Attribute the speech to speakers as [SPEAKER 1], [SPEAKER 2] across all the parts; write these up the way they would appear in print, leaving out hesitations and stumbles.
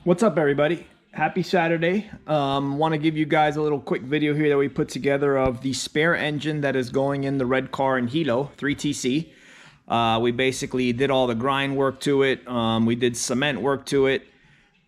[SPEAKER 1] What's up, everybody? Happy Saturday. Want to give you guys a little quick video here that we put together of the spare engine that is going in the red car in Hilo 3TC. We basically did all the grind work to it. We did cement work to it.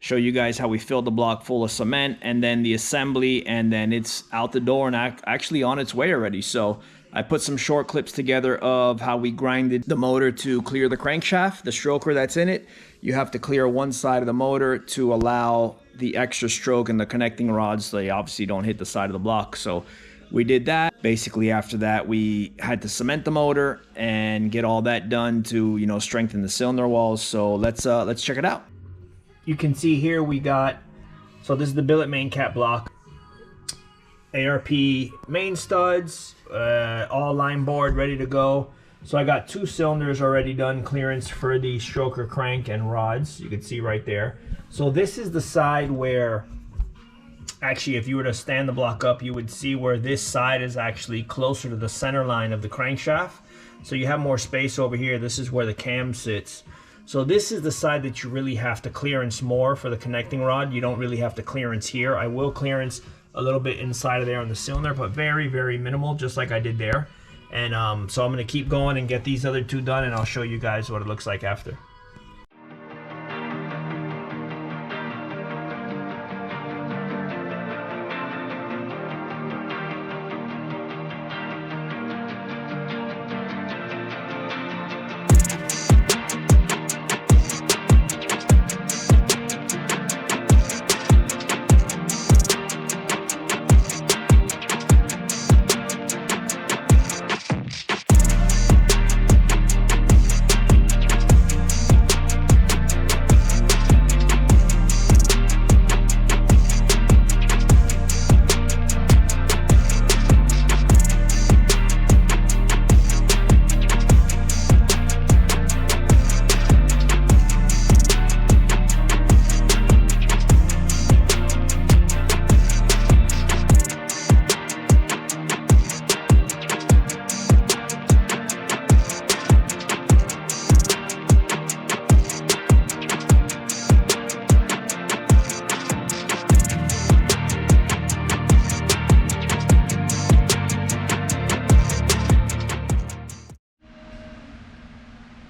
[SPEAKER 1] Show you guys how we filled the block full of cement, and then the assembly, and then it's out the door and actually on its way already. So I put some short clips together of how we grinded the motor to clear the crankshaft, the stroker that's in it. You have to clear one side of the motor to allow the extra stroke and the connecting rods. They obviously don't hit the side of the block. So we did that. Basically, after that, we had to cement the motor and get all that done to, you know, strengthen the cylinder walls. So let's check it out. You can see here we got, so this is the billet main cap block, ARP main studs, all line board ready to go. So I got 2 cylinders already done, clearance for the stroker crank and rods. You can see right there. So this is the side where, actually, if you were to stand the block up, you would see where this side is actually closer to the center line of the crankshaft. So you have more space over here. This is where the cam sits. So this is the side that you really have to clearance more for the connecting rod. You don't really have to clearance here. I will clearance a little bit inside of there on the cylinder, but very, very minimal, just like I did there. And so I'm going to keep going and get these other 2 done, and I'll show you guys what it looks like after.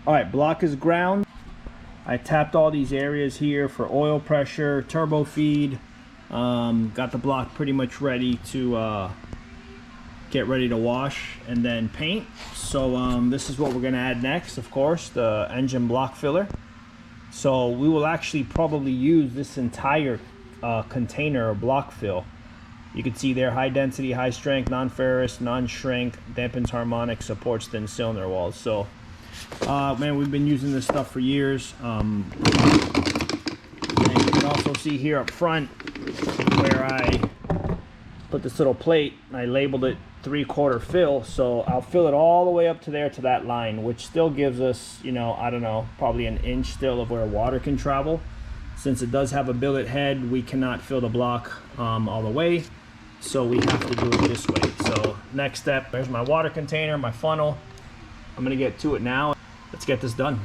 [SPEAKER 1] All right, block is ground. I tapped all these areas here for oil pressure, turbo feed. Got the block pretty much ready to get ready to wash and then paint. So this is what we're gonna add next, of course, the engine block filler. So we will actually probably use this entire container of block fill. You can see there, high density, high strength, non-ferrous, non-shrink, dampens harmonic, supports thin cylinder walls. So man, we've been using this stuff for years. And you can also see here up front where I put this little plate. I labeled it 3/4 fill, so I'll fill it all the way up to there to that line, which still gives us, you know, I don't know, probably an inch still of where water can travel. Since it does have a billet head, we cannot fill the block all the way, so we have to do it this way. So next step, there's my water container, my funnel. I'm gonna get to it now. Let's get this done.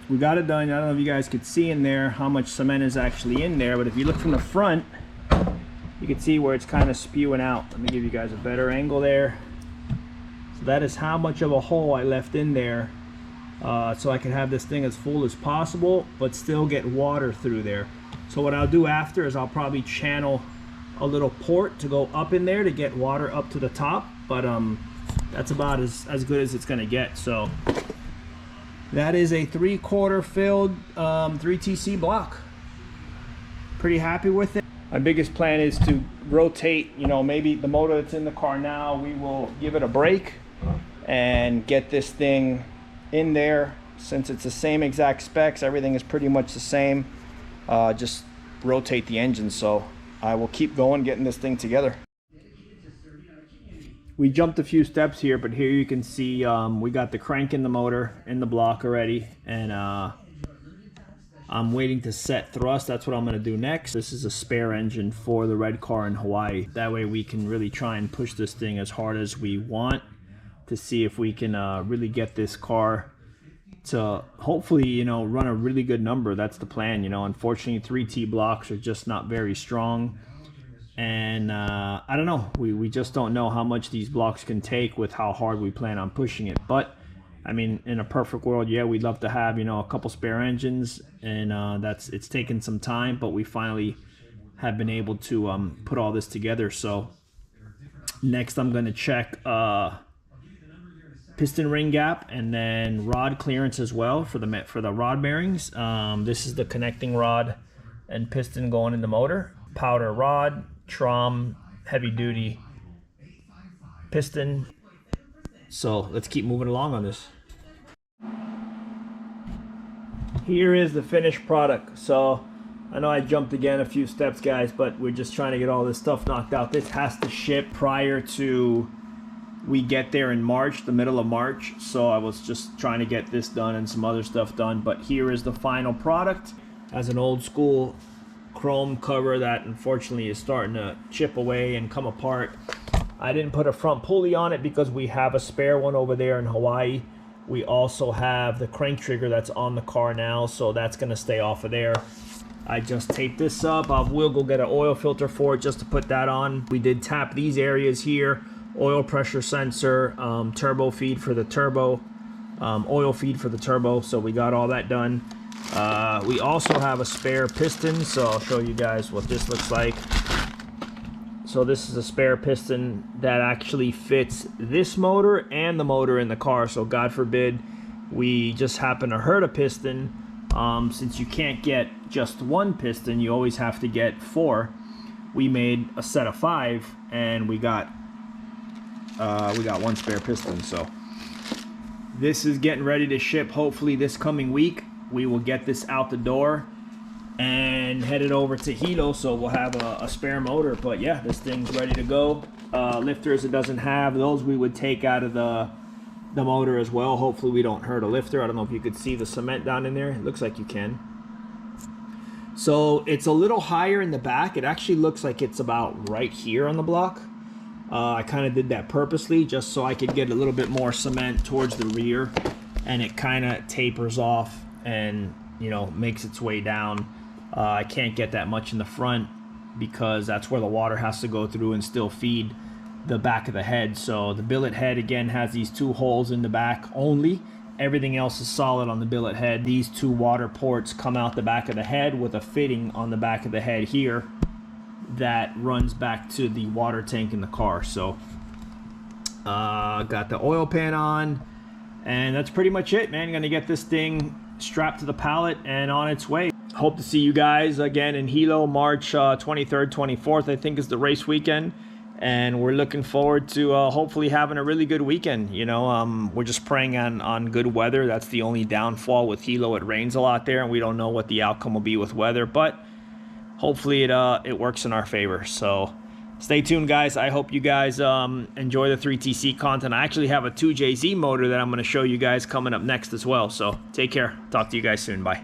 [SPEAKER 1] We got it done. I don't know if you guys could see in there how much cement is actually in there, but if you look from the front, you can see where it's kind of spewing out. Let me give you guys a better angle there. So that is how much of a hole I left in there, so I can have this thing as full as possible but still get water through there. So what I'll do after is I'll probably channel a little port to go up in there to get water up to the top, but that's about as good as it's gonna get. So that is a 3/4 filled 3TC block. Pretty happy with it. My biggest plan is to rotate, you know, maybe the motor that's in the car now, we will give it a break and get this thing in there. Since it's the same exact specs, everything is pretty much the same, just rotate the engine. So I will keep going, getting this thing together. We jumped a few steps here, but here you can see we got the crank in the motor in the block already, and I'm waiting to set thrust. That's what I'm going to do next. This is a spare engine for the red car in Hawaii. That way we can really try and push this thing as hard as we want to see if we can really get this car to hopefully, you know, run a really good number. That's the plan. You know, unfortunately 3T blocks are just not very strong, and I don't know, we just don't know how much these blocks can take with how hard we plan on pushing it. But I mean, in a perfect world, yeah, we'd love to have, you know, a couple spare engines, and it's taken some time, but we finally have been able to put all this together. So next I'm going to check piston ring gap and then rod clearance as well for the rod bearings. This is the connecting rod and piston going in the motor. Powder rod, Trom, heavy duty piston. So let's keep moving along on this. Here is the finished product. So I know I jumped again a few steps, guys, but we're just trying to get all this stuff knocked out. This has to ship prior to we get there in March, the middle of March. So I was just trying to get this done and some other stuff done. But here is the final product. As an old school chrome cover that unfortunately is starting to chip away and come apart. I didn't put a front pulley on it because we have a spare one over there in Hawaii. We also have the crank trigger that's on the car now, so that's going to stay off of there. I just taped this up. We'll go get an oil filter for it just to put that on. We did tap these areas here. Oil pressure sensor, turbo feed for the turbo, oil feed for the turbo, so we got all that done. We also have a spare piston, so I'll show you guys what this looks like. So this is a spare piston that actually fits this motor and the motor in the car. So God forbid we just happen to hurt a piston. Since you can't get just one piston, you always have to get 4. We made a set of 5, and we got one spare piston. So this is getting ready to ship. Hopefully this coming week we will get this out the door and head it over to Hilo, so we'll have a spare motor. But yeah, this thing's ready to go. Lifters it doesn't have, those we would take out of the motor as well. Hopefully we don't hurt a lifter. I don't know if you could see the cement down in there. It looks like you can. So it's a little higher in the back. It actually looks like it's about right here on the block. I kind of did that purposely just so I could get a little bit more cement towards the rear, and it kind of tapers off and, you know, makes its way down. I can't get that much in the front because that's where the water has to go through and still feed the back of the head. So the billet head again has these 2 holes in the back only. Everything else is solid on the billet head. These 2 water ports come out the back of the head with a fitting on the back of the head here that runs back to the water tank in the car. So got the oil pan on, and that's pretty much it, man. Gonna get this thing strapped to the pallet and on its way. Hope to see you guys again in Hilo, March 23rd, 24th, I think is the race weekend. And we're looking forward to hopefully having a really good weekend. You know, we're just praying on good weather. That's the only downfall with Hilo. It rains a lot there, and we don't know what the outcome will be with weather. But hopefully it works in our favor. So stay tuned, guys. I hope you guys enjoy the 3TC content. I actually have a 2JZ motor that I'm going to show you guys coming up next as well. So take care. Talk to you guys soon. Bye.